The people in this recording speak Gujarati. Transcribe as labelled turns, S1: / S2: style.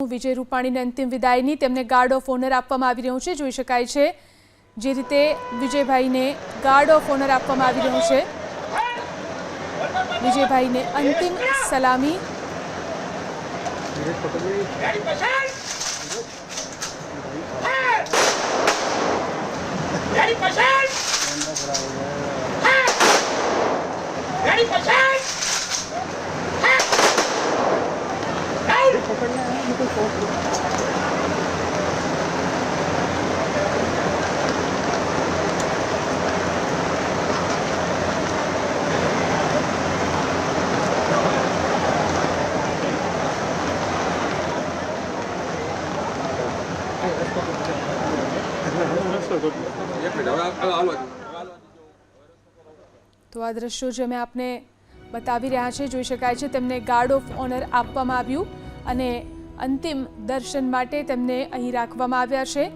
S1: વિજય રૂપાણીને અંતિમ વિદાયની તેમને ગાર્ડ ઓફ ઓનર આપવામાં આવી રહ્યું છે। જોઈ શકાય છે જે રીતે વિજયભાઈને ગાર્ડ ઓફ ઓનર આપવામાં આવી રહ્યું છે। વિજયભાઈને અંતિમ સલામી। तो आ दृश्यों जो मैं आपने बतावी रह्या छे जोई शकाय छे तेमने गार्ड ऑफ ऑनर आपवामां आव्युं अने अंतिम दर्शन माटे तेमने અહીં રાખવામાં આવ્યા છે।